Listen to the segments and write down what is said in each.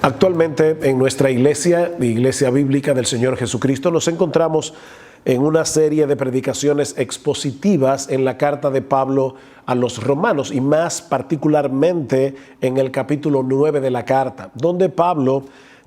Actualmente en nuestra iglesia bíblica del Señor Jesucristo, nos encontramos en una serie de predicaciones expositivas en la carta de Pablo a los romanos y más particularmente en el capítulo 9 de la carta, donde Pablo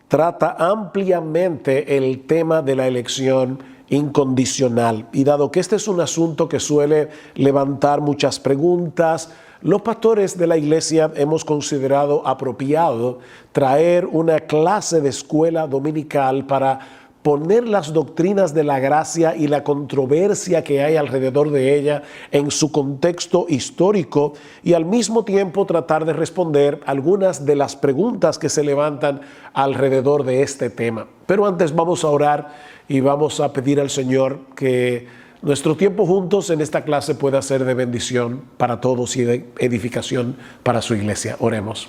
trata ampliamente el tema de la elección incondicional. Y dado que este es un asunto que suele levantar muchas preguntas, los pastores de la iglesia hemos considerado apropiado traer una clase de escuela dominical para poner las doctrinas de la gracia y la controversia que hay alrededor de ella en su contexto histórico y al mismo tiempo tratar de responder algunas de las preguntas que se levantan alrededor de este tema. Pero antes vamos a orar y vamos a pedir al Señor que nuestro tiempo juntos en esta clase pueda ser de bendición para todos y de edificación para su iglesia. Oremos.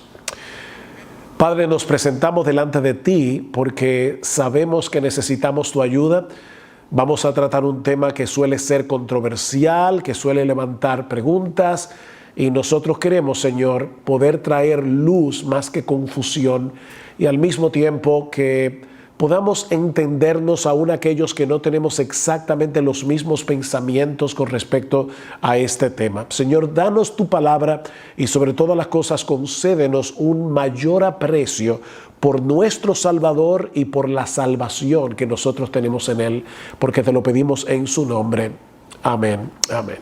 Padre, nos presentamos delante de ti porque sabemos que necesitamos tu ayuda. Vamos a tratar un tema que suele ser controversial, que suele levantar preguntas, y nosotros queremos, Señor, poder traer luz más que confusión y al mismo tiempo que podamos entendernos aún aquellos que no tenemos exactamente los mismos pensamientos con respecto a este tema. Señor, danos tu palabra y sobre todas las cosas concédenos un mayor aprecio por nuestro Salvador y por la salvación que nosotros tenemos en Él, porque te lo pedimos en su nombre. Amén. Amén.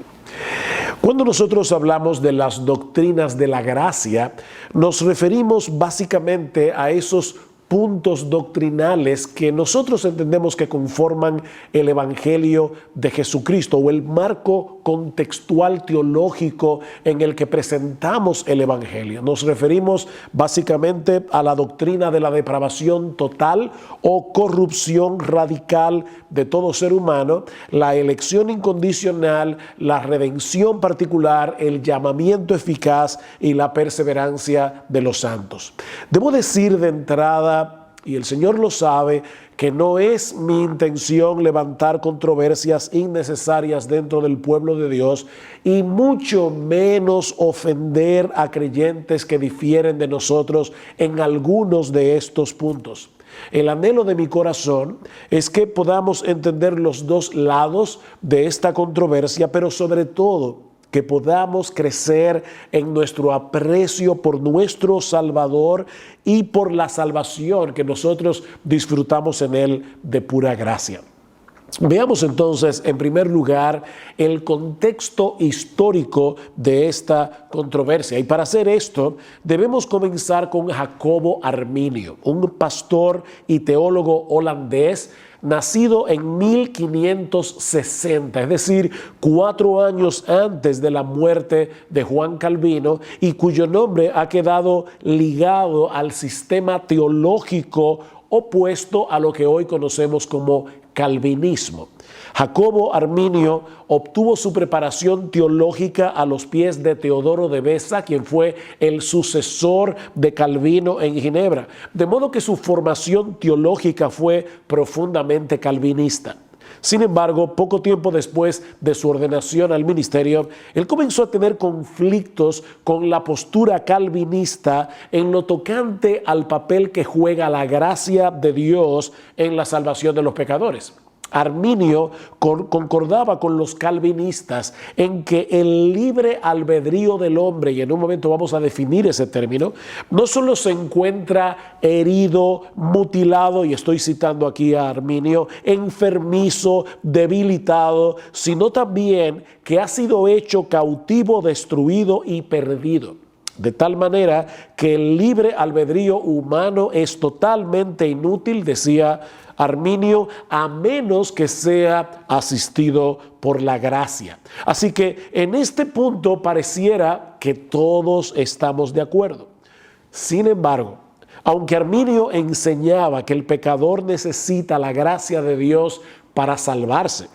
Cuando nosotros hablamos de las doctrinas de la gracia, nos referimos básicamente a esos puntos doctrinales que nosotros entendemos que conforman el Evangelio de Jesucristo o el marco contextual teológico en el que presentamos el Evangelio. Nos referimos básicamente a la doctrina de la depravación total o corrupción radical de todo ser humano, la elección incondicional, la redención particular, el llamamiento eficaz y la perseverancia de los santos. Debo decir de entrada, y el Señor lo sabe, que no es mi intención levantar controversias innecesarias dentro del pueblo de Dios y mucho menos ofender a creyentes que difieren de nosotros en algunos de estos puntos. El anhelo de mi corazón es que podamos entender los dos lados de esta controversia, pero sobre todo que podamos crecer en nuestro aprecio por nuestro Salvador y por la salvación que nosotros disfrutamos en Él de pura gracia. Veamos entonces, en primer lugar, el contexto histórico de esta controversia. Y para hacer esto, debemos comenzar con Jacobo Arminio, un pastor y teólogo holandés, nacido en 1560, es decir, 4 años antes de la muerte de Juan Calvino, y cuyo nombre ha quedado ligado al sistema teológico opuesto a lo que hoy conocemos como calvinismo. Jacobo Arminio obtuvo su preparación teológica a los pies de Teodoro de Beza, quien fue el sucesor de Calvino en Ginebra, de modo que su formación teológica fue profundamente calvinista. Sin embargo, poco tiempo después de su ordenación al ministerio, él comenzó a tener conflictos con la postura calvinista en lo tocante al papel que juega la gracia de Dios en la salvación de los pecadores. Arminio concordaba con los calvinistas en que el libre albedrío del hombre, y en un momento vamos a definir ese término, no solo se encuentra herido, mutilado, y estoy citando aquí a Arminio, enfermizo, debilitado, sino también que ha sido hecho cautivo, destruido y perdido. De tal manera que el libre albedrío humano es totalmente inútil, decía Arminio, a menos que sea asistido por la gracia. Así que en este punto pareciera que todos estamos de acuerdo. Sin embargo, aunque Arminio enseñaba que el pecador necesita la gracia de Dios para salvarse,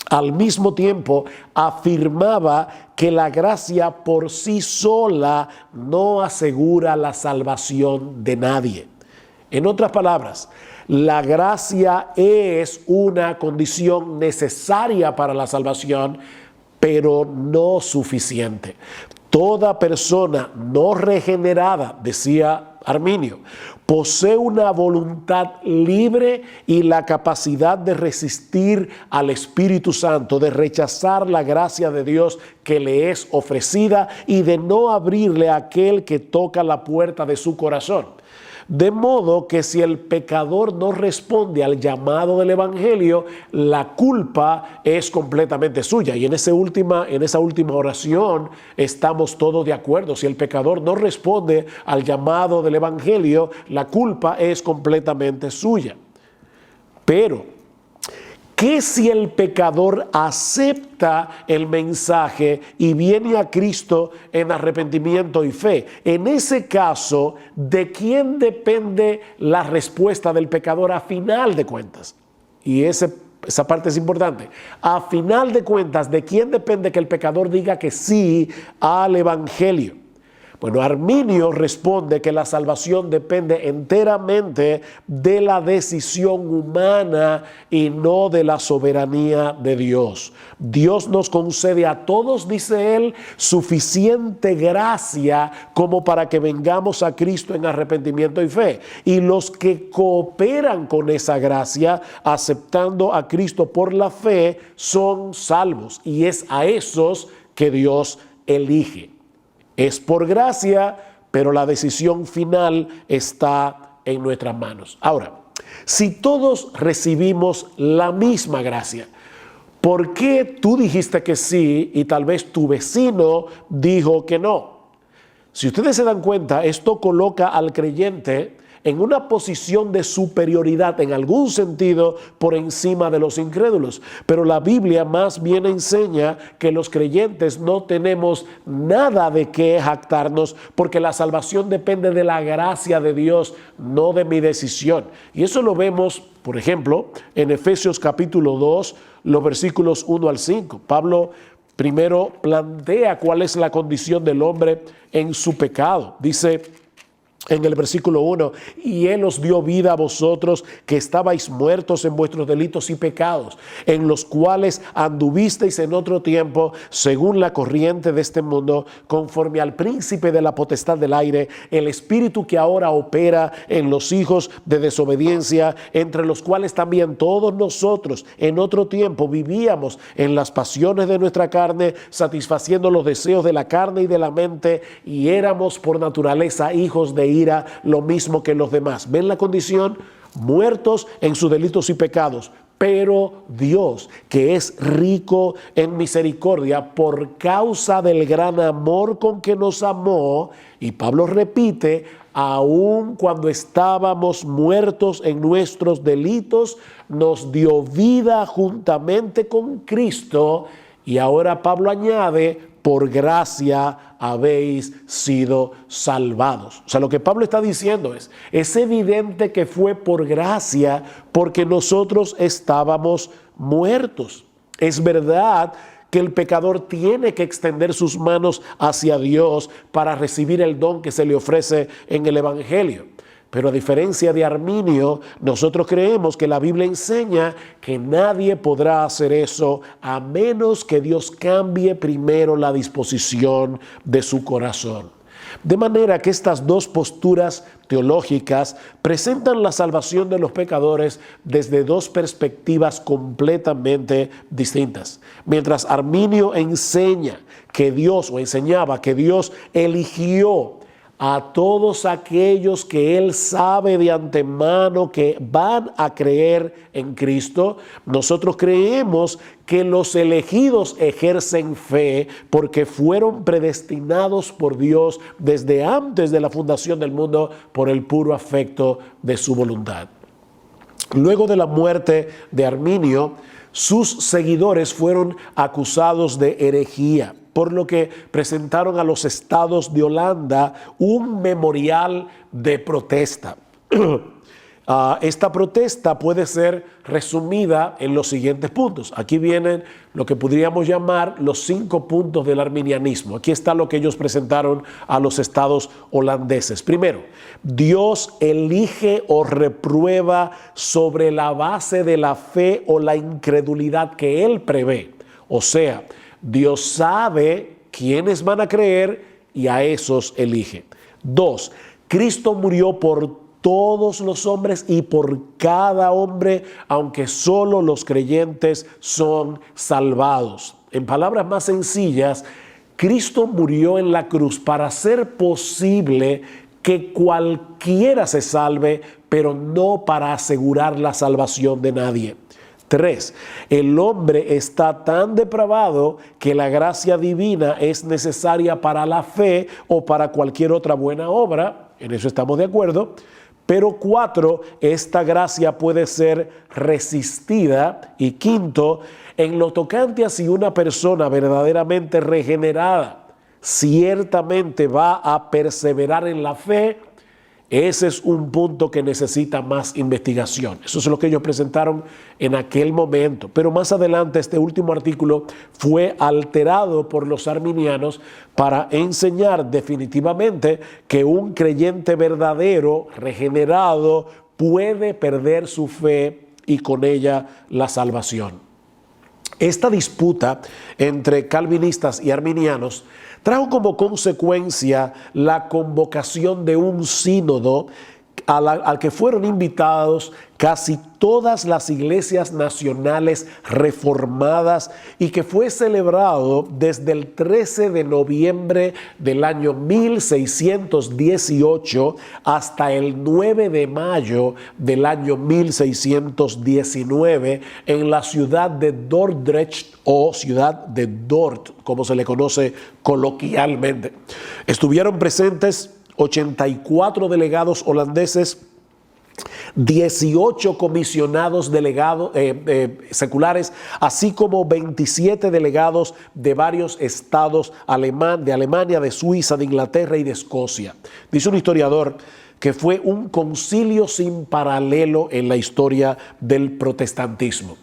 al mismo tiempo afirmaba que la gracia por sí sola no asegura la salvación de nadie. En otras palabras, la gracia es una condición necesaria para la salvación, pero no suficiente. Toda persona no regenerada, decía Arminio, posee una voluntad libre y la capacidad de resistir al Espíritu Santo, de rechazar la gracia de Dios que le es ofrecida y de no abrirle a aquel que toca la puerta de su corazón. De modo que si el pecador no responde al llamado del Evangelio, la culpa es completamente suya. Y en esa última oración estamos todos de acuerdo. Si el pecador no responde al llamado del Evangelio, la culpa es completamente suya. Pero ¿qué si el pecador acepta el mensaje y viene a Cristo en arrepentimiento y fe? En ese caso, ¿de quién depende la respuesta del pecador a final de cuentas? Y esa parte es importante. A final de cuentas, ¿de quién depende que el pecador diga que sí al Evangelio? Bueno, Arminio responde que la salvación depende enteramente de la decisión humana y no de la soberanía de Dios. Dios nos concede a todos, dice él, suficiente gracia como para que vengamos a Cristo en arrepentimiento y fe. Y los que cooperan con esa gracia, aceptando a Cristo por la fe, son salvos. Y es a esos que Dios elige. Es por gracia, pero la decisión final está en nuestras manos. Ahora, si todos recibimos la misma gracia, ¿por qué tú dijiste que sí y tal vez tu vecino dijo que no? Si ustedes se dan cuenta, esto coloca al creyente en una posición de superioridad en algún sentido por encima de los incrédulos. Pero la Biblia más bien enseña que los creyentes no tenemos nada de qué jactarnos porque la salvación depende de la gracia de Dios, no de mi decisión. Y eso lo vemos, por ejemplo, en Efesios capítulo 2, los versículos 1 al 5. Pablo primero plantea cuál es la condición del hombre en su pecado. Dice en el versículo 1, y Él os dio vida a vosotros que estabais muertos en vuestros delitos y pecados, en los cuales anduvisteis en otro tiempo, según la corriente de este mundo, conforme al príncipe de la potestad del aire, el espíritu que ahora opera en los hijos de desobediencia, entre los cuales también todos nosotros en otro tiempo vivíamos en las pasiones de nuestra carne, satisfaciendo los deseos de la carne y de la mente, y éramos por naturaleza hijos de ira, lo mismo que los demás. ¿Ven la condición? Muertos en sus delitos y pecados. Pero Dios, que es rico en misericordia, por causa del gran amor con que nos amó, y Pablo repite, aun cuando estábamos muertos en nuestros delitos, nos dio vida juntamente con Cristo. Y ahora Pablo añade, por gracia habéis sido salvados. O sea, lo que Pablo está diciendo es evidente que fue por gracia porque nosotros estábamos muertos. Es verdad que el pecador tiene que extender sus manos hacia Dios para recibir el don que se le ofrece en el Evangelio. Pero a diferencia de Arminio, nosotros creemos que la Biblia enseña que nadie podrá hacer eso a menos que Dios cambie primero la disposición de su corazón. De manera que estas dos posturas teológicas presentan la salvación de los pecadores desde dos perspectivas completamente distintas. Mientras Arminio enseñaba que Dios eligió a todos aquellos que Él sabe de antemano que van a creer en Cristo, nosotros creemos que los elegidos ejercen fe porque fueron predestinados por Dios desde antes de la fundación del mundo por el puro afecto de su voluntad. Luego de la muerte de Arminio, sus seguidores fueron acusados de herejía, por lo que presentaron a los estados de Holanda un memorial de protesta. Esta protesta puede ser resumida en los siguientes puntos. Aquí vienen lo que podríamos llamar los 5 puntos del arminianismo. Aquí está lo que ellos presentaron a los estados holandeses. Primero, Dios elige o reprueba sobre la base de la fe o la incredulidad que Él prevé. O sea, Dios sabe quiénes van a creer y a esos elige. 2, Cristo murió por todos los hombres y por cada hombre, aunque solo los creyentes son salvados. En palabras más sencillas, Cristo murió en la cruz para hacer posible que cualquiera se salve, pero no para asegurar la salvación de nadie. 3. El hombre está tan depravado que la gracia divina es necesaria para la fe o para cualquier otra buena obra. En eso estamos de acuerdo. Pero 4, esta gracia puede ser resistida. Y 5, en lo tocante a si una persona verdaderamente regenerada ciertamente va a perseverar en la fe, ese es un punto que necesita más investigación. Eso es lo que ellos presentaron en aquel momento. Pero más adelante este último artículo fue alterado por los arminianos para enseñar definitivamente que un creyente verdadero, regenerado, puede perder su fe y con ella la salvación. Esta disputa entre calvinistas y arminianos trajo como consecuencia la convocación de un sínodo al que fueron invitados casi todas las iglesias nacionales reformadas y que fue celebrado desde el 13 de noviembre del año 1618 hasta el 9 de mayo del año 1619 en la ciudad de Dordrecht o ciudad de Dort, como se le conoce coloquialmente. Estuvieron presentes 84 delegados holandeses, 18 comisionados delegados seculares, así como 27 delegados de varios estados de Alemania, de Suiza, de Inglaterra y de Escocia. Dice un historiador que fue un concilio sin paralelo en la historia del protestantismo.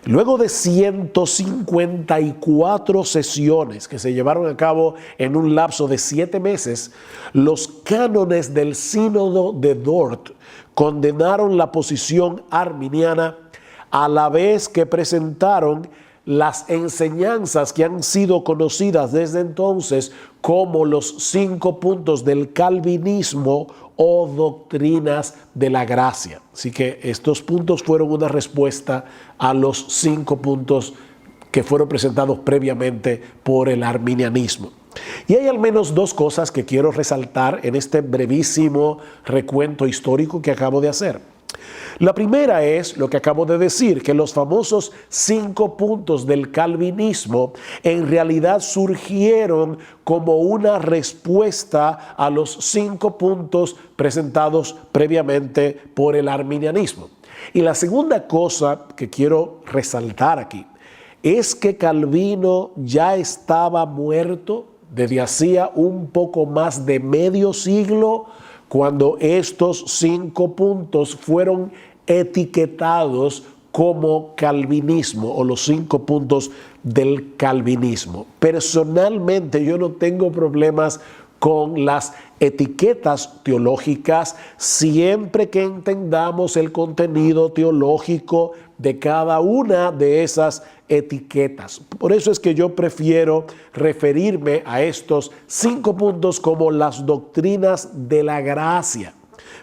Luego de 154 sesiones que se llevaron a cabo en un lapso de 7 meses, los cánones del Sínodo de Dort condenaron la posición arminiana a la vez que presentaron las enseñanzas que han sido conocidas desde entonces como los 5 puntos del calvinismo o doctrinas de la gracia. Así que estos puntos fueron una respuesta a los 5 puntos que fueron presentados previamente por el arminianismo. Y hay al menos 2 cosas que quiero resaltar en este brevísimo recuento histórico que acabo de hacer. La primera es lo que acabo de decir, que los famosos 5 puntos del calvinismo en realidad surgieron como una respuesta a los 5 puntos presentados previamente por el arminianismo. Y la segunda cosa que quiero resaltar aquí es que Calvino ya estaba muerto desde hacía un poco más de medio siglo cuando estos 5 puntos fueron etiquetados como calvinismo o los 5 puntos del calvinismo. Personalmente yo no tengo problemas con las etiquetas teológicas siempre que entendamos el contenido teológico de cada una de esas etiquetas. Por eso es que yo prefiero referirme a estos 5 puntos como las doctrinas de la gracia.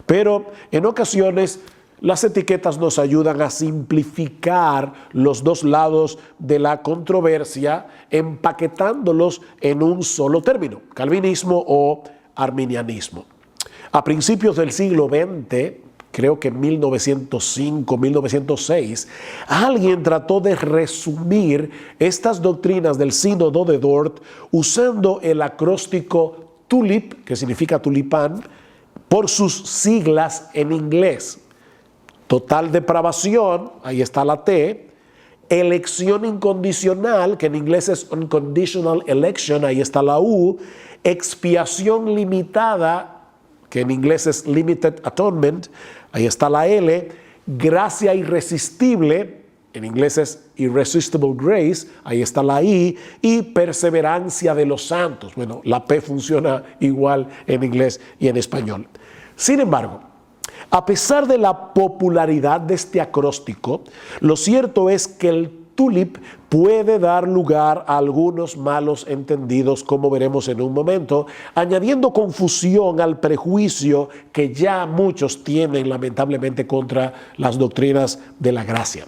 Pero en ocasiones las etiquetas nos ayudan a simplificar los 2 lados de la controversia, empaquetándolos en un solo término, calvinismo o arminianismo. A principios del siglo XX, creo que en 1905, 1906, alguien trató de resumir estas doctrinas del Sínodo de Dort usando el acróstico TULIP, que significa tulipán, por sus siglas en inglés. Total depravación, ahí está la T. Elección incondicional, que en inglés es unconditional election, ahí está la U. Expiación limitada, que en inglés es limited atonement, ahí está la L. Gracia irresistible, en inglés es irresistible grace, ahí está la I. Y perseverancia de los santos. Bueno, la P funciona igual en inglés y en español. Sin embargo, a pesar de la popularidad de este acróstico, lo cierto es que el tulip puede dar lugar a algunos malos entendidos, como veremos en un momento, añadiendo confusión al prejuicio que ya muchos tienen lamentablemente contra las doctrinas de la gracia.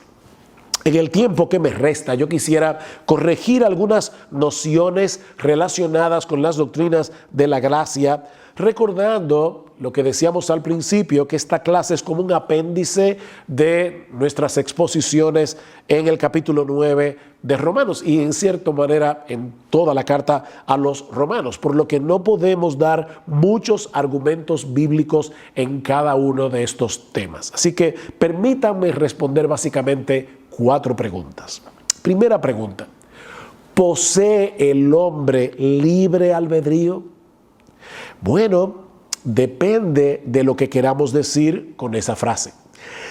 En el tiempo que me resta, yo quisiera corregir algunas nociones relacionadas con las doctrinas de la gracia, recordando lo que decíamos al principio, que esta clase es como un apéndice de nuestras exposiciones en el capítulo 9 de Romanos y en cierta manera en toda la carta a los romanos, por lo que no podemos dar muchos argumentos bíblicos en cada uno de estos temas. Así que permítanme responder básicamente 4 preguntas. Primera pregunta: ¿posee el hombre libre albedrío? Bueno, depende de lo que queramos decir con esa frase.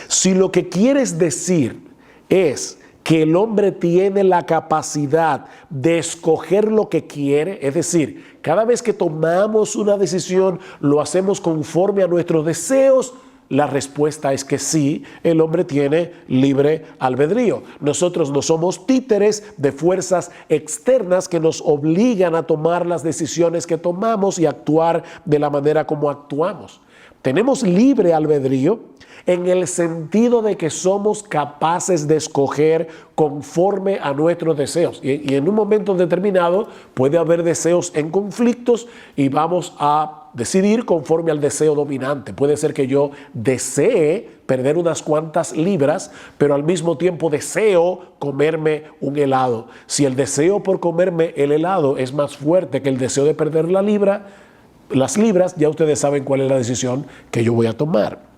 Si lo que quieres decir es que el hombre tiene la capacidad de escoger lo que quiere, es decir, cada vez que tomamos una decisión lo hacemos conforme a nuestros deseos, la respuesta es que sí, el hombre tiene libre albedrío. Nosotros no somos títeres de fuerzas externas que nos obligan a tomar las decisiones que tomamos y actuar de la manera como actuamos. Tenemos libre albedrío en el sentido de que somos capaces de escoger conforme a nuestros deseos. Y en un momento determinado puede haber deseos en conflictos y vamos a decidir conforme al deseo dominante. Puede ser que yo desee perder unas cuantas libras, pero al mismo tiempo deseo comerme un helado. Si el deseo por comerme el helado es más fuerte que el deseo de perder las libras, ya ustedes saben cuál es la decisión que yo voy a tomar.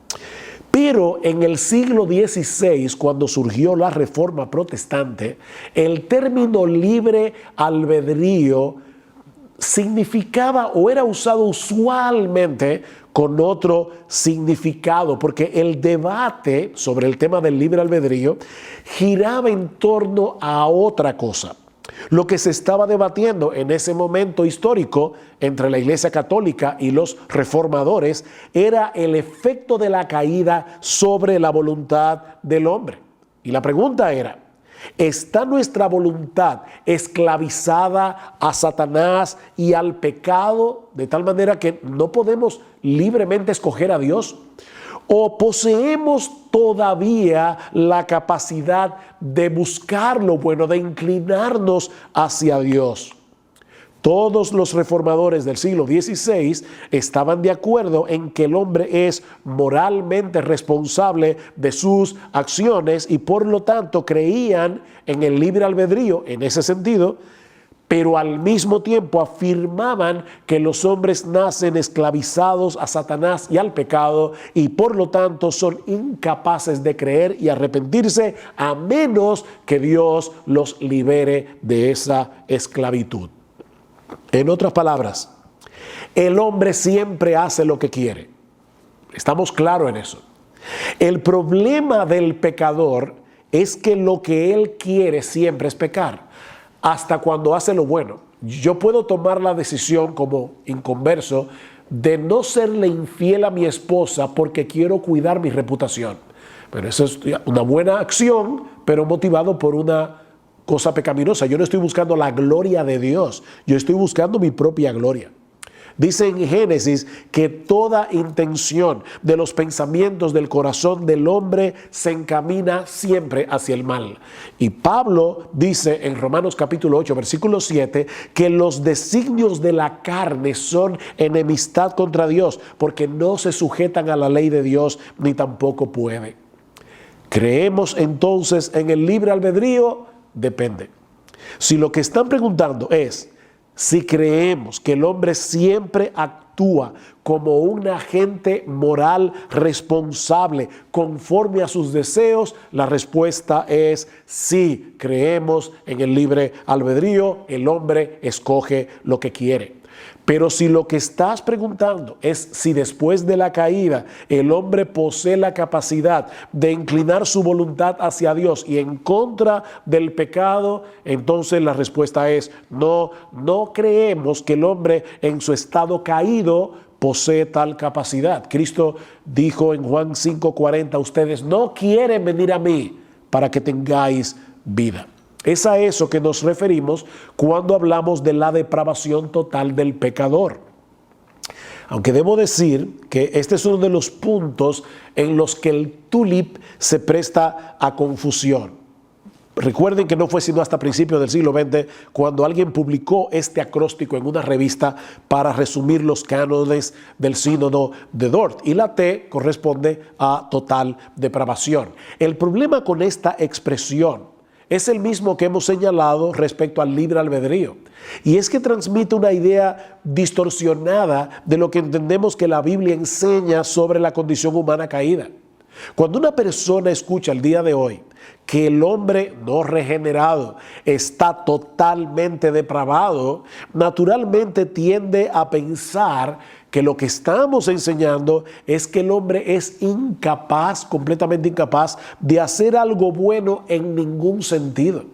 Pero en el siglo XVI, cuando surgió la Reforma Protestante, el término libre albedrío significaba o era usado usualmente con otro significado, porque el debate sobre el tema del libre albedrío giraba en torno a otra cosa. Lo que se estaba debatiendo en ese momento histórico entre la Iglesia Católica y los reformadores era el efecto de la caída sobre la voluntad del hombre. Y la pregunta era: ¿está nuestra voluntad esclavizada a Satanás y al pecado de tal manera que no podemos libremente escoger a Dios? ¿O poseemos todavía la capacidad de buscar lo bueno, de inclinarnos hacia Dios? Todos los reformadores del siglo XVI estaban de acuerdo en que el hombre es moralmente responsable de sus acciones y por lo tanto creían en el libre albedrío en ese sentido, pero al mismo tiempo afirmaban que los hombres nacen esclavizados a Satanás y al pecado y por lo tanto son incapaces de creer y arrepentirse a menos que Dios los libere de esa esclavitud. En otras palabras, el hombre siempre hace lo que quiere. Estamos claros en eso. El problema del pecador es que lo que él quiere siempre es pecar, hasta cuando hace lo bueno. Yo puedo tomar la decisión como inconverso de no serle infiel a mi esposa porque quiero cuidar mi reputación. Pero eso es una buena acción, pero motivado por una cosa pecaminosa. Yo no estoy buscando la gloria de Dios, yo estoy buscando mi propia gloria. Dice en Génesis que toda intención de los pensamientos del corazón del hombre se encamina siempre hacia el mal. Y Pablo dice en Romanos capítulo 8, versículo 7, que los designios de la carne son enemistad contra Dios, porque no se sujetan a la ley de Dios, ni tampoco puede. ¿Creemos entonces en el libre albedrío? Depende. Si lo que están preguntando es si creemos que el hombre siempre actúa como un agente moral responsable conforme a sus deseos, la respuesta es sí, creemos en el libre albedrío, el hombre escoge lo que quiere. Pero si lo que estás preguntando es si después de la caída el hombre posee la capacidad de inclinar su voluntad hacia Dios y en contra del pecado, entonces la respuesta es no, no creemos que el hombre en su estado caído posee tal capacidad. Cristo dijo en Juan 5:40, ustedes no quieren venir a mí para que tengáis vida. Es a eso que nos referimos cuando hablamos de la depravación total del pecador. Aunque debo decir que este es uno de los puntos en los que el tulip se presta a confusión. Recuerden que no fue sino hasta principios del siglo XX cuando alguien publicó este acróstico en una revista para resumir los cánones del sínodo de Dort. Y la T corresponde a total depravación. El problema con esta expresión es el mismo que hemos señalado respecto al libre albedrío. Y es que transmite una idea distorsionada de lo que entendemos que la Biblia enseña sobre la condición humana caída. Cuando una persona escucha el día de hoy que el hombre no regenerado está totalmente depravado, naturalmente tiende a pensar que lo que estamos enseñando es que el hombre es incapaz, completamente incapaz, de hacer algo bueno en ningún sentido.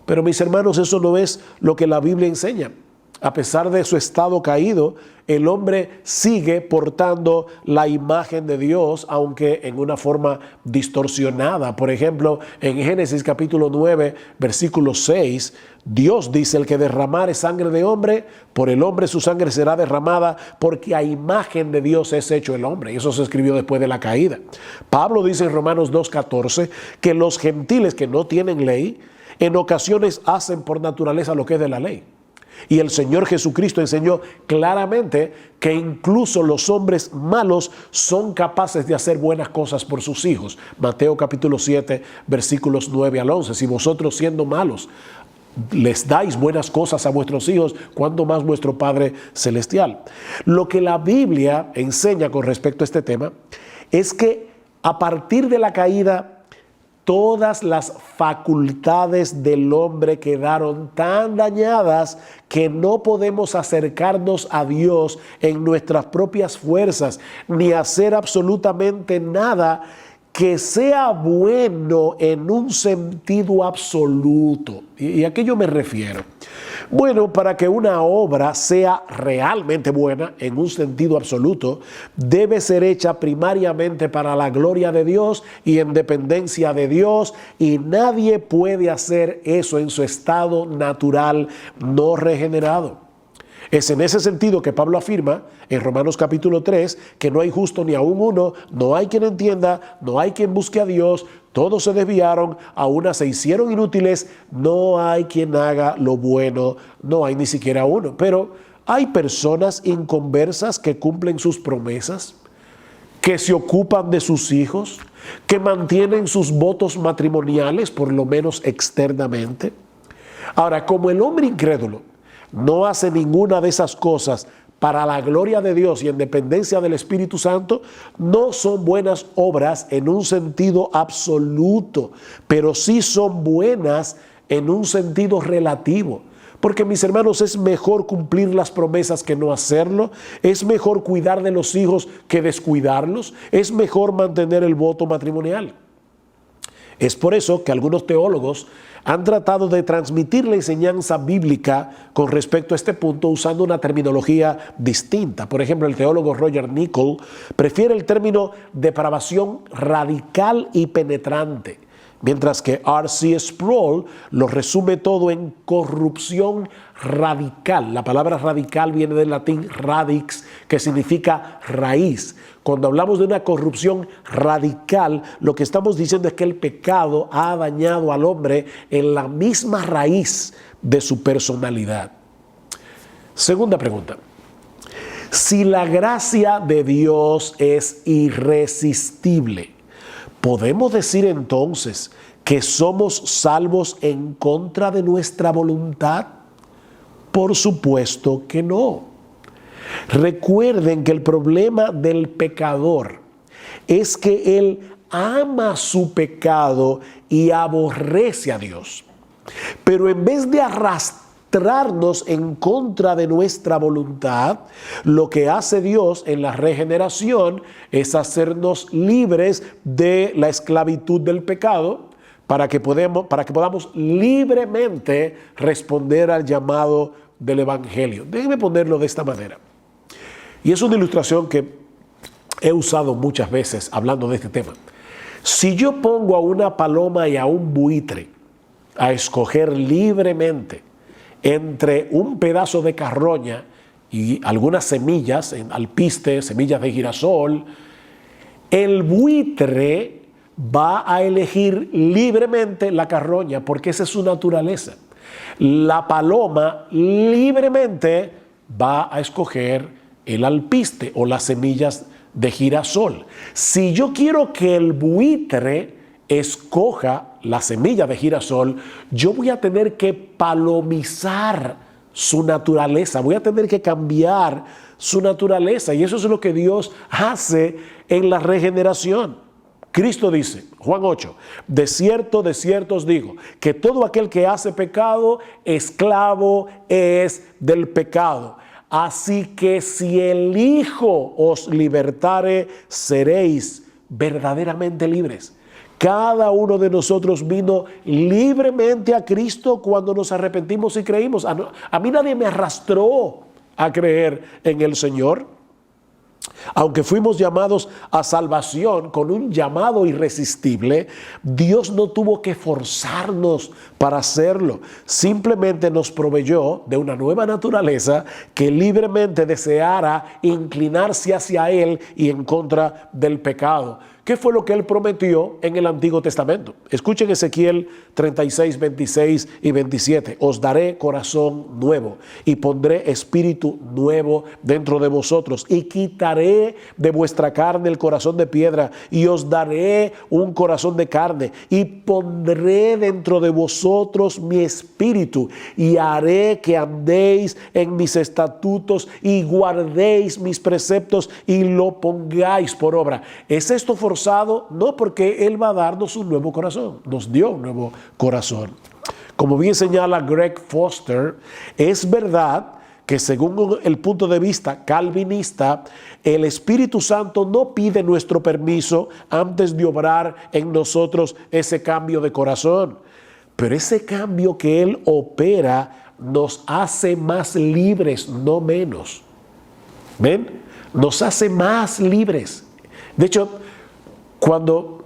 Pero mis hermanos, eso no es lo que la Biblia enseña. A pesar de su estado caído, el hombre sigue portando la imagen de Dios, aunque en una forma distorsionada. Por ejemplo, en Génesis capítulo 9, versículo 6, Dios dice: el que derramare sangre de hombre, por el hombre su sangre será derramada, porque a imagen de Dios es hecho el hombre. Y eso se escribió después de la caída. Pablo dice en Romanos 2:14 que los gentiles que no tienen ley, en ocasiones hacen por naturaleza lo que es de la ley. Y el Señor Jesucristo enseñó claramente que incluso los hombres malos son capaces de hacer buenas cosas por sus hijos. Mateo capítulo 7, versículos 9 al 11. Si vosotros, siendo malos, les dais buenas cosas a vuestros hijos, ¿cuánto más vuestro Padre Celestial? Lo que la Biblia enseña con respecto a este tema es que a partir de la caída, todas las facultades del hombre quedaron tan dañadas que no podemos acercarnos a Dios en nuestras propias fuerzas, ni hacer absolutamente nada que sea bueno en un sentido absoluto. ¿Y a qué yo me refiero? Bueno, para que una obra sea realmente buena en un sentido absoluto, debe ser hecha primariamente para la gloria de Dios y en dependencia de Dios, y nadie puede hacer eso en su estado natural no regenerado. Es en ese sentido que Pablo afirma en Romanos capítulo 3 que no hay justo ni aún uno, no hay quien entienda, no hay quien busque a Dios, todos se desviaron, a una se hicieron inútiles, no hay quien haga lo bueno, no hay ni siquiera uno. Pero hay personas inconversas que cumplen sus promesas, que se ocupan de sus hijos, que mantienen sus votos matrimoniales, por lo menos externamente. Ahora, como el hombre incrédulo no hace ninguna de esas cosas para la gloria de Dios y en dependencia del Espíritu Santo, no son buenas obras en un sentido absoluto, pero sí son buenas en un sentido relativo. Porque, mis hermanos, es mejor cumplir las promesas que no hacerlo, es mejor cuidar de los hijos que descuidarlos, es mejor mantener el voto matrimonial. Es por eso que algunos teólogos han tratado de transmitir la enseñanza bíblica con respecto a este punto usando una terminología distinta. Por ejemplo, el teólogo Roger Nichol prefiere el término depravación radical y penetrante, mientras que R.C. Sproul lo resume todo en corrupción radical. La palabra radical viene del latín radix, que significa raíz. Cuando hablamos de una corrupción radical, lo que estamos diciendo es que el pecado ha dañado al hombre en la misma raíz de su personalidad. Segunda pregunta. Si la gracia de Dios es irresistible, ¿podemos decir entonces que somos salvos en contra de nuestra voluntad? Por supuesto que no. Recuerden que el problema del pecador es que él ama su pecado y aborrece a Dios. Pero en vez de arrastrarnos en contra de nuestra voluntad, lo que hace Dios en la regeneración es hacernos libres de la esclavitud del pecado para que podamos libremente responder al llamado del Evangelio. Déjenme ponerlo de esta manera. Y es una ilustración que he usado muchas veces hablando de este tema. Si yo pongo a una paloma y a un buitre a escoger libremente entre un pedazo de carroña y algunas semillas, alpiste, semillas de girasol, el buitre va a elegir libremente la carroña porque esa es su naturaleza. La paloma libremente va a escoger el alpiste o las semillas de girasol. Si yo quiero que el buitre escoja la semilla de girasol, yo voy a tener que palomizar su naturaleza, voy a tener que cambiar su naturaleza, y eso es lo que Dios hace en la regeneración. Cristo dice, Juan 8, de cierto os digo, que todo aquel que hace pecado, esclavo es del pecado. Así que si el Hijo os libertare, seréis verdaderamente libres. Cada uno de nosotros vino libremente a Cristo cuando nos arrepentimos y creímos. A mí nadie me arrastró a creer en el Señor. Aunque fuimos llamados a salvación con un llamado irresistible, Dios no tuvo que forzarnos para hacerlo. Simplemente nos proveyó de una nueva naturaleza que libremente deseara inclinarse hacia Él y en contra del pecado. ¿Qué fue lo que Él prometió en el Antiguo Testamento? Escuchen Ezequiel 36, 26 y 27. Os daré corazón nuevo y pondré espíritu nuevo dentro de vosotros y quitaré de vuestra carne el corazón de piedra y os daré un corazón de carne y pondré dentro de vosotros mi espíritu y haré que andéis en mis estatutos y guardéis mis preceptos y lo pongáis por obra. ¿Es esto forzado? No, porque Él va a darnos un nuevo corazón. Nos dio un nuevo corazón. Como bien señala Greg Foster, es verdad que según el punto de vista calvinista, el Espíritu Santo no pide nuestro permiso antes de obrar en nosotros ese cambio de corazón. Pero ese cambio que Él opera nos hace más libres, no menos. ¿Ven? Nos hace más libres. De hecho, cuando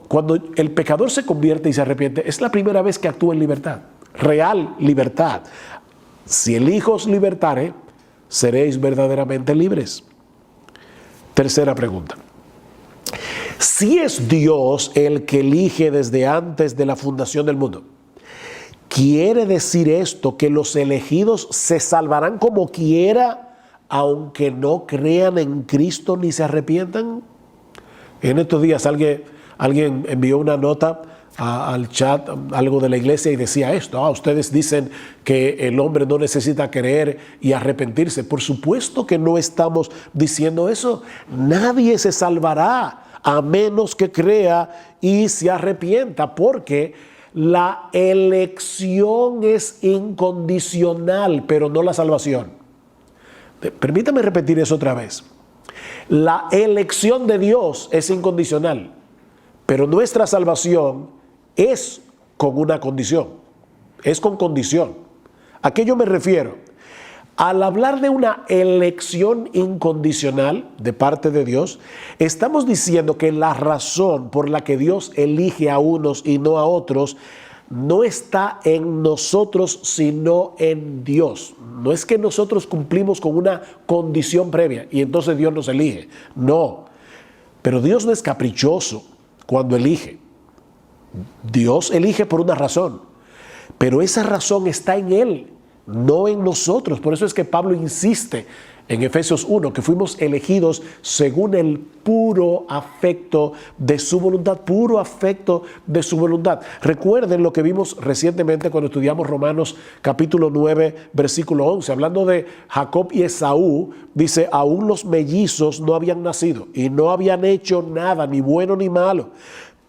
el pecador se convierte y se arrepiente, es la primera vez que actúa en libertad, real libertad. Si el Hijo os libertare, seréis verdaderamente libres. Tercera pregunta. Si es Dios el que elige desde antes de la fundación del mundo, ¿quiere decir esto que los elegidos se salvarán como quiera, aunque no crean en Cristo ni se arrepientan? En estos días alguien envió una nota al chat, algo de la iglesia, y decía esto: ustedes dicen que el hombre no necesita creer y arrepentirse. Por supuesto que no estamos diciendo eso. Nadie se salvará a menos que crea y se arrepienta, porque la elección es incondicional, pero no la salvación. Permítame repetir eso otra vez. La elección de Dios es incondicional, pero nuestra salvación es con una condición, es con condición. ¿A qué yo me refiero? Al hablar de una elección incondicional de parte de Dios, estamos diciendo que la razón por la que Dios elige a unos y no a otros no está en nosotros, sino en Dios. No es que nosotros cumplimos con una condición previa y entonces Dios nos elige. No, pero Dios no es caprichoso cuando elige. Dios elige por una razón, pero esa razón está en Él, no en nosotros. Por eso es que Pablo insiste en Efesios 1, que fuimos elegidos según el puro afecto de su voluntad, puro afecto de su voluntad. Recuerden lo que vimos recientemente cuando estudiamos Romanos capítulo 9, versículo 11, hablando de Jacob y Esaú. Dice: aún los mellizos no habían nacido y no habían hecho nada, ni bueno ni malo,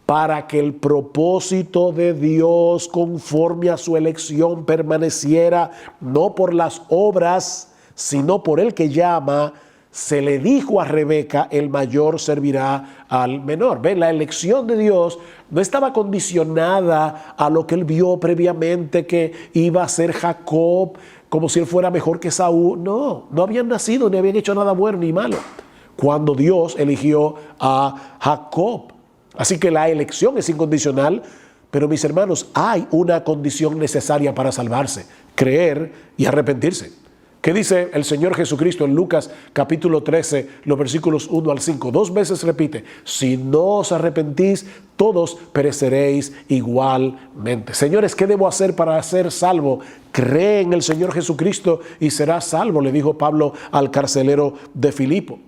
para que el propósito de Dios conforme a su elección permaneciera, no por las obras, sino por el que llama. Se le dijo a Rebeca: el mayor servirá al menor. ¿Ven? La elección de Dios no estaba condicionada a lo que él vio previamente que iba a ser Jacob, como si él fuera mejor que Saúl. No habían nacido, ni habían hecho nada bueno ni malo cuando Dios eligió a Jacob. Así que la elección es incondicional, Pero mis hermanos, hay una condición necesaria para salvarse: creer y arrepentirse. ¿Qué dice el Señor Jesucristo en Lucas capítulo 13, los versículos 1 al 5? 2 veces repite: si no os arrepentís, todos pereceréis igualmente. Señores, ¿qué debo hacer para ser salvo? Cree en el Señor Jesucristo y serás salvo, le dijo Pablo al carcelero de Filipo.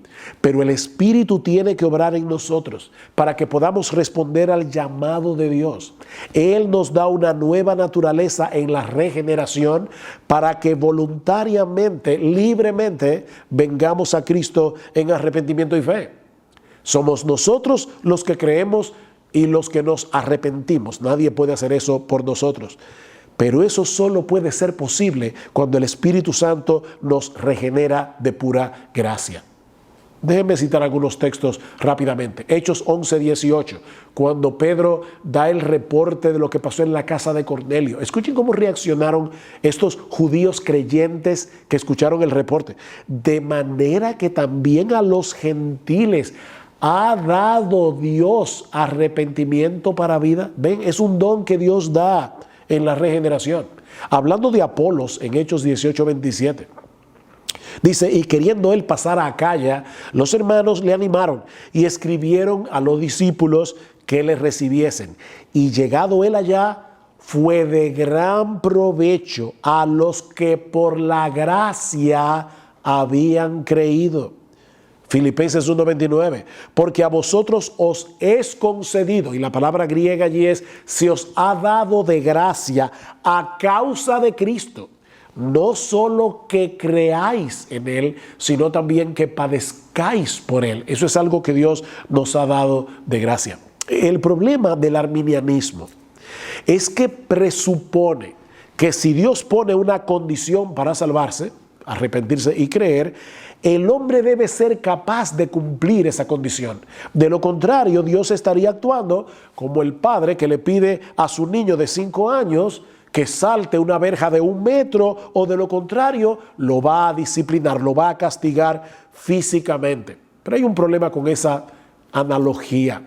Pero el Espíritu tiene que obrar en nosotros para que podamos responder al llamado de Dios. Él nos da una nueva naturaleza en la regeneración para que voluntariamente, libremente, vengamos a Cristo en arrepentimiento y fe. Somos nosotros los que creemos y los que nos arrepentimos. Nadie puede hacer eso por nosotros. Pero eso solo puede ser posible cuando el Espíritu Santo nos regenera de pura gracia. Déjenme citar algunos textos rápidamente. Hechos 11:18, cuando Pedro da el reporte de lo que pasó en la casa de Cornelio. Escuchen cómo reaccionaron estos judíos creyentes que escucharon el reporte. De manera que también a los gentiles ha dado Dios arrepentimiento para vida. Ven, es un don que Dios da en la regeneración. Hablando de Apolos en Hechos 18:27. Dice: y queriendo él pasar a Acaya, los hermanos le animaron y escribieron a los discípulos que le recibiesen. Y llegado él allá, fue de gran provecho a los que por la gracia habían creído. Filipenses 1:29, porque a vosotros os es concedido, y la palabra griega allí es: se os ha dado de gracia a causa de Cristo. No solo que creáis en Él, sino también que padezcáis por Él. Eso es algo que Dios nos ha dado de gracia. El problema del arminianismo es que presupone que si Dios pone una condición para salvarse, arrepentirse y creer, el hombre debe ser capaz de cumplir esa condición. De lo contrario, Dios estaría actuando como el padre que le pide a su niño de 5 años que salte una verja de 1 metro, o de lo contrario lo va a disciplinar, lo va a castigar físicamente. Pero hay un problema con esa analogía.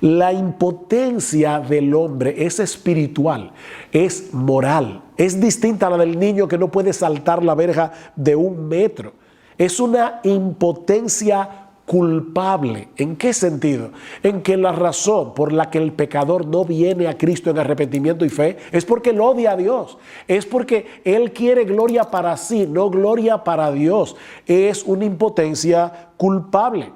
La impotencia del hombre es espiritual, es moral, es distinta a la del niño que no puede saltar la verja de 1 metro. Es una impotencia culpable. ¿En qué sentido? En que la razón por la que el pecador no viene a Cristo en arrepentimiento y fe es porque él odia a Dios. Es porque él quiere gloria para sí, no gloria para Dios. Es una impotencia culpable.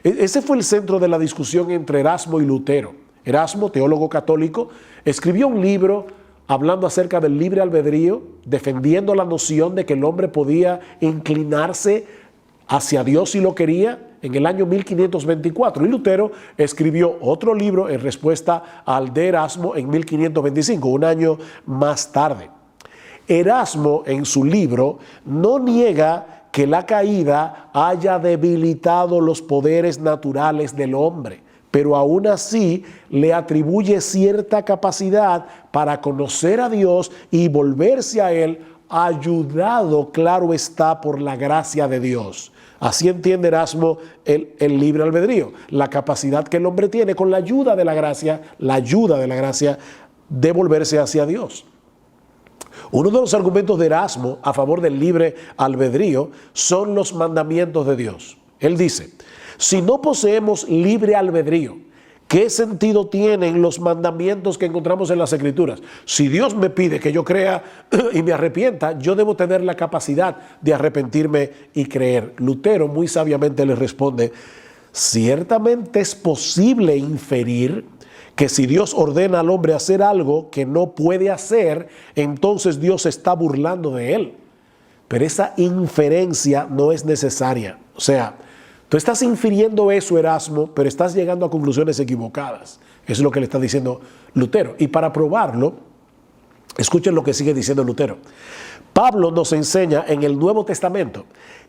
Ese fue el centro de la discusión entre Erasmo y Lutero. Erasmo, teólogo católico, escribió un libro hablando acerca del libre albedrío, defendiendo la noción de que el hombre podía inclinarse hacia Dios si lo quería, en el año 1524. Y Lutero escribió otro libro en respuesta al de Erasmo en 1525, un año más tarde. Erasmo, en su libro, no niega que la caída haya debilitado los poderes naturales del hombre, pero aún así le atribuye cierta capacidad para conocer a Dios y volverse a Él, ayudado, claro está, por la gracia de Dios. Así entiende Erasmo el libre albedrío, la capacidad que el hombre tiene con la ayuda de la gracia de volverse hacia Dios. Uno de los argumentos de Erasmo a favor del libre albedrío son los mandamientos de Dios. Él dice: si no poseemos libre albedrío, ¿qué sentido tienen los mandamientos que encontramos en las Escrituras? Si Dios me pide que yo crea y me arrepienta, yo debo tener la capacidad de arrepentirme y creer. Lutero muy sabiamente le responde: ciertamente es posible inferir que si Dios ordena al hombre hacer algo que no puede hacer, entonces Dios se está burlando de él. Pero esa inferencia no es necesaria. O sea, tú estás infiriendo eso, Erasmo, pero estás llegando a conclusiones equivocadas. Eso es lo que le está diciendo Lutero. Y para probarlo, escuchen lo que sigue diciendo Lutero. Pablo nos enseña en el Nuevo Testamento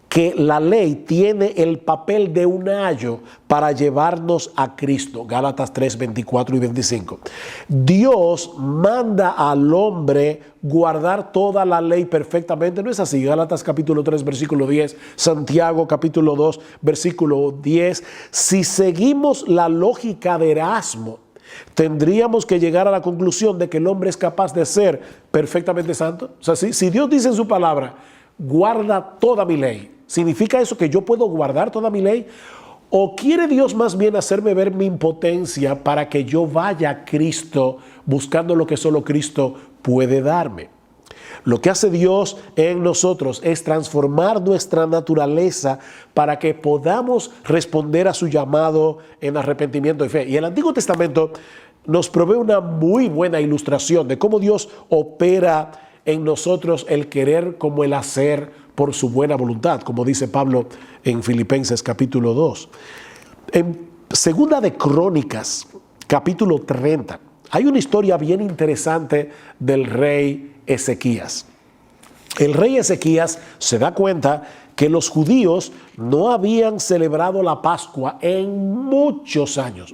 que la ley tiene el papel de un ayo para llevarnos a Cristo. Gálatas 3, 24 y 25. Dios manda al hombre guardar toda la ley perfectamente. ¿No es así? Gálatas capítulo 3, versículo 10. Santiago capítulo 2, versículo 10. Si seguimos la lógica de Erasmo, tendríamos que llegar a la conclusión de que el hombre es capaz de ser perfectamente santo. O sea, si Dios dice en su palabra, guarda toda mi ley, ¿significa eso que yo puedo guardar toda mi ley? ¿O quiere Dios más bien hacerme ver mi impotencia para que yo vaya a Cristo buscando lo que solo Cristo puede darme? Lo que hace Dios en nosotros es transformar nuestra naturaleza para que podamos responder a su llamado en arrepentimiento y fe. Y el Antiguo Testamento nos provee una muy buena ilustración de cómo Dios opera en nosotros el querer como el hacer por su buena voluntad, como dice Pablo en Filipenses capítulo 2. En Segunda de Crónicas, capítulo 30, hay una historia bien interesante del rey Ezequías. El rey Ezequías se da cuenta que los judíos no habían celebrado la Pascua en muchos años.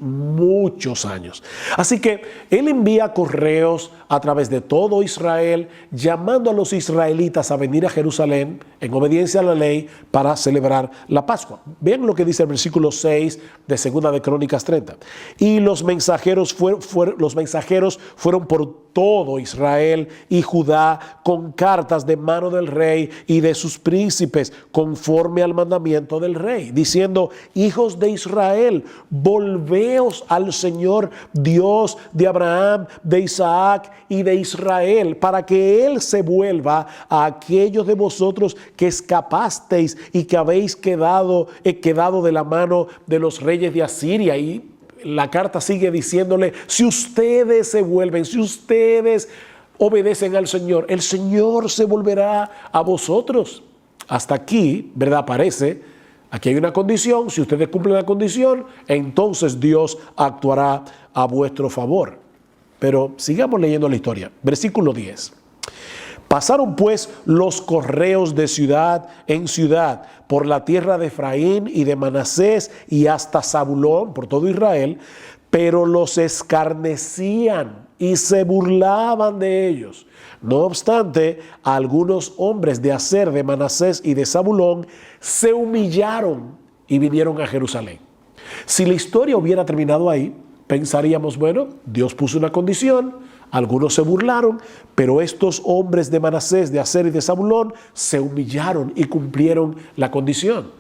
Así que él envía correos a través de todo Israel, llamando a los israelitas a venir a Jerusalén en obediencia a la ley para celebrar la Pascua. Vean lo que dice el versículo 6 de Segunda de Crónicas 30. Y los mensajeros fueron por todo Israel y Judá con cartas de mano del rey y de sus príncipes, conforme al mandamiento del rey, diciendo: hijos de Israel, volveos al Señor Dios de Abraham, de Isaac y de Israel, para que Él se vuelva a aquellos de vosotros que escapasteis y que habéis quedado de la mano de los reyes de Asiria. Y la carta sigue diciéndole: si ustedes se vuelven, si ustedes obedecen al Señor, el Señor se volverá a vosotros. Hasta aquí, ¿verdad? Parece, aquí hay una condición. Si ustedes cumplen la condición, entonces Dios actuará a vuestro favor. Pero sigamos leyendo la historia. Versículo 10. Pasaron pues los correos de ciudad en ciudad por la tierra de Efraín y de Manasés y hasta Zabulón, por todo Israel, pero los escarnecían y se burlaban de ellos. No obstante, algunos hombres de Aser, de Manasés y de Zabulón se humillaron y vinieron a Jerusalén. Si la historia hubiera terminado ahí, pensaríamos, bueno, Dios puso una condición, algunos se burlaron, pero estos hombres de Manasés, de Aser y de Zabulón se humillaron y cumplieron la condición.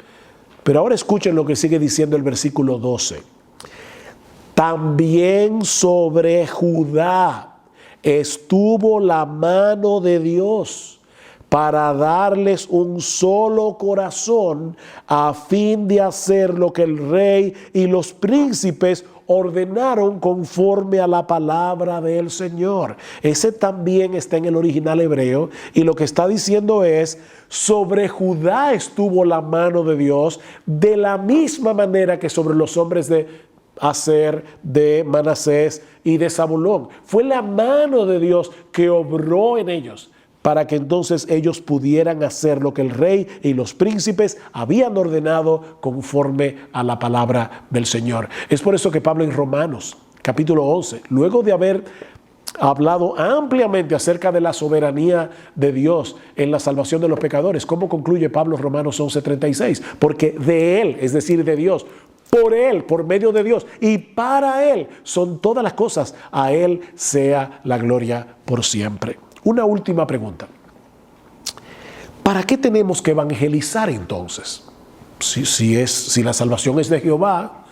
Pero ahora escuchen lo que sigue diciendo el versículo 12. También sobre Judá estuvo la mano de Dios para darles un solo corazón a fin de hacer lo que el rey y los príncipes ordenaron conforme a la palabra del Señor. Ese también está en el original hebreo, y lo que está diciendo es: sobre Judá estuvo la mano de Dios, de la misma manera que sobre los hombres de Aser, de Manasés y de Zabulón. Fue la mano de Dios que obró en ellos para que entonces ellos pudieran hacer lo que el rey y los príncipes habían ordenado conforme a la palabra del Señor. Es por eso que Pablo en Romanos, capítulo 11, luego de haber hablado ampliamente acerca de la soberanía de Dios en la salvación de los pecadores, ¿cómo concluye Pablo Romanos 11:36? Porque de Él, es decir, de Dios, por Él, por medio de Dios y para Él son todas las cosas. A Él sea la gloria por siempre. Una última pregunta. ¿Para qué tenemos que evangelizar entonces? Si la salvación es de Jehová,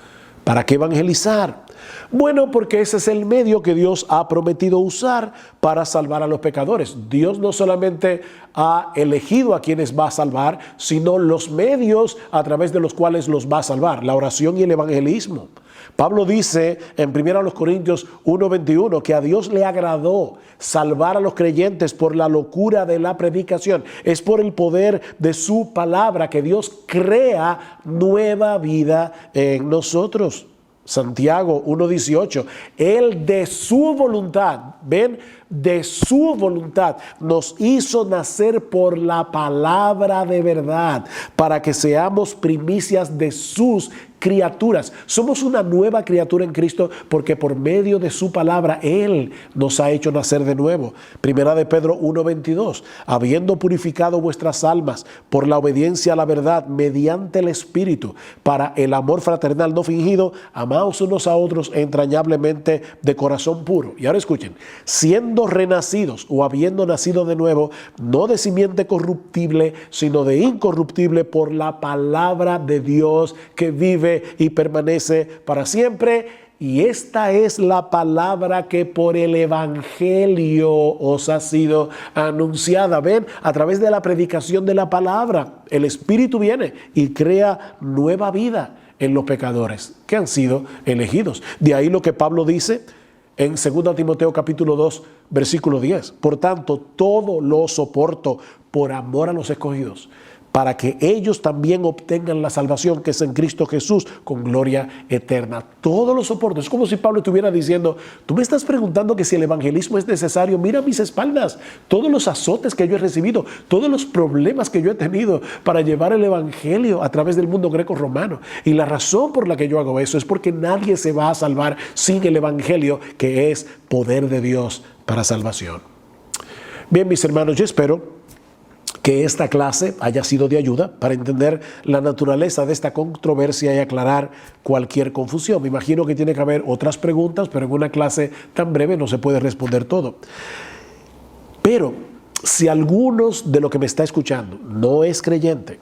¿para qué evangelizar? Bueno, porque ese es el medio que Dios ha prometido usar para salvar a los pecadores. Dios no solamente ha elegido a quienes va a salvar, sino los medios a través de los cuales los va a salvar: la oración y el evangelismo. Pablo dice en 1 Corintios 1:21 que a Dios le agradó salvar a los creyentes por la locura de la predicación. Es por el poder de su palabra que Dios crea nueva vida en nosotros. Santiago 1:18, Él de su voluntad, ven, de su voluntad nos hizo nacer por la palabra de verdad, para que seamos primicias de sus criaturas. Somos una nueva criatura en Cristo porque por medio de su palabra Él nos ha hecho nacer de nuevo. Primera de Pedro 1:22. Habiendo purificado vuestras almas por la obediencia a la verdad mediante el Espíritu, para el amor fraternal no fingido, amaos unos a otros entrañablemente de corazón puro. Y ahora escuchen, siendo renacidos o habiendo nacido de nuevo, no de simiente corruptible, sino de incorruptible por la palabra de Dios que vive y permanece para siempre. Y esta es la palabra que por el Evangelio os ha sido anunciada. Ven, a través de la predicación de la palabra, el Espíritu viene y crea nueva vida en los pecadores que han sido elegidos. De ahí lo que Pablo dice en 2 Timoteo capítulo 2, versículo 10. Por tanto, todo lo soporto por amor a los escogidos, para que ellos también obtengan la salvación que es en Cristo Jesús con gloria eterna. Todos los soportes. Es como si Pablo estuviera diciendo, tú me estás preguntando que si el evangelismo es necesario, mira mis espaldas, todos los azotes que yo he recibido, todos los problemas que yo he tenido para llevar el evangelio a través del mundo greco-romano. Y la razón por la que yo hago eso es porque nadie se va a salvar sin el evangelio, que es poder de Dios para salvación. Bien, mis hermanos, yo espero que esta clase haya sido de ayuda para entender la naturaleza de esta controversia y aclarar cualquier confusión. Me imagino que tiene que haber otras preguntas, pero en una clase tan breve no se puede responder todo. Pero si algunos de lo que me está escuchando no es creyente,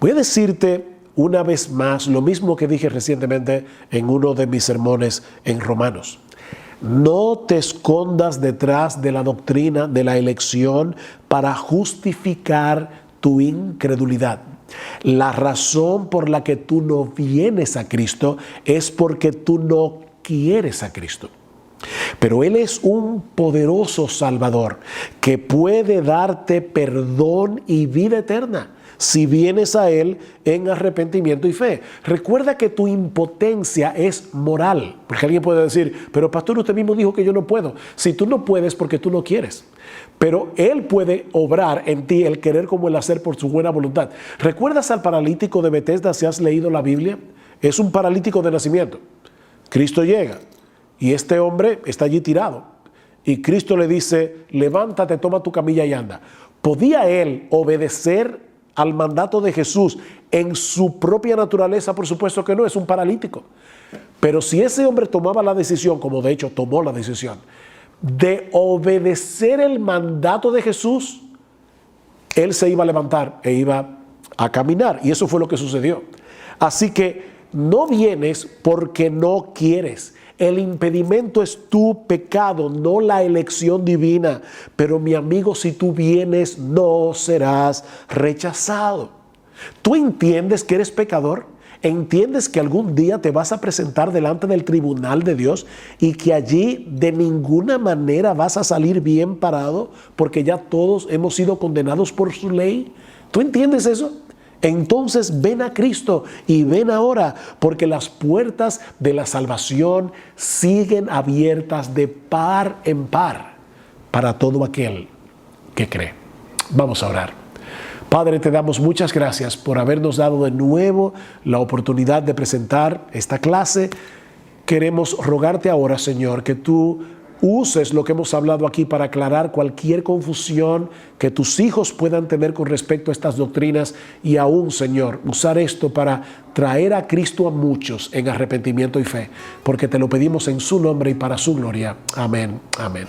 voy a decirte una vez más lo mismo que dije recientemente en uno de mis sermones en Romanos. No te escondas detrás de la doctrina de la elección para justificar tu incredulidad. La razón por la que tú no vienes a Cristo es porque tú no quieres a Cristo. Pero Él es un poderoso Salvador que puede darte perdón y vida eterna si vienes a Él en arrepentimiento y fe. Recuerda que tu impotencia es moral, porque alguien puede decir, pero pastor, usted mismo dijo que yo no puedo. Si tú no puedes porque tú no quieres, pero Él puede obrar en ti el querer como el hacer por su buena voluntad. ¿Recuerdas al paralítico de Betesda si has leído la Biblia? Es un paralítico de nacimiento. Cristo llega y este hombre está allí tirado y Cristo le dice, levántate, toma tu camilla y anda. ¿Podía él obedecer al mandato de Jesús en su propia naturaleza? Por supuesto que no, es un paralítico. Pero si ese hombre tomaba la decisión, como de hecho tomó la decisión, de obedecer el mandato de Jesús, él se iba a levantar e iba a caminar. Y eso fue lo que sucedió. Así que no vienes porque no quieres. El impedimento es tu pecado, no la elección divina. Pero mi amigo, si tú vienes, no serás rechazado. ¿Tú entiendes que eres pecador? ¿Entiendes que algún día te vas a presentar delante del tribunal de Dios y que allí de ninguna manera vas a salir bien parado porque ya todos hemos sido condenados por su ley? ¿Tú entiendes eso? Entonces ven a Cristo y ven ahora, porque las puertas de la salvación siguen abiertas de par en par para todo aquel que cree. Vamos a orar. Padre, te damos muchas gracias por habernos dado de nuevo la oportunidad de presentar esta clase. Queremos rogarte ahora, Señor, que tú uses lo que hemos hablado aquí para aclarar cualquier confusión que tus hijos puedan tener con respecto a estas doctrinas y aún, Señor, usar esto para traer a Cristo a muchos en arrepentimiento y fe, porque te lo pedimos en su nombre y para su gloria. Amén. Amén.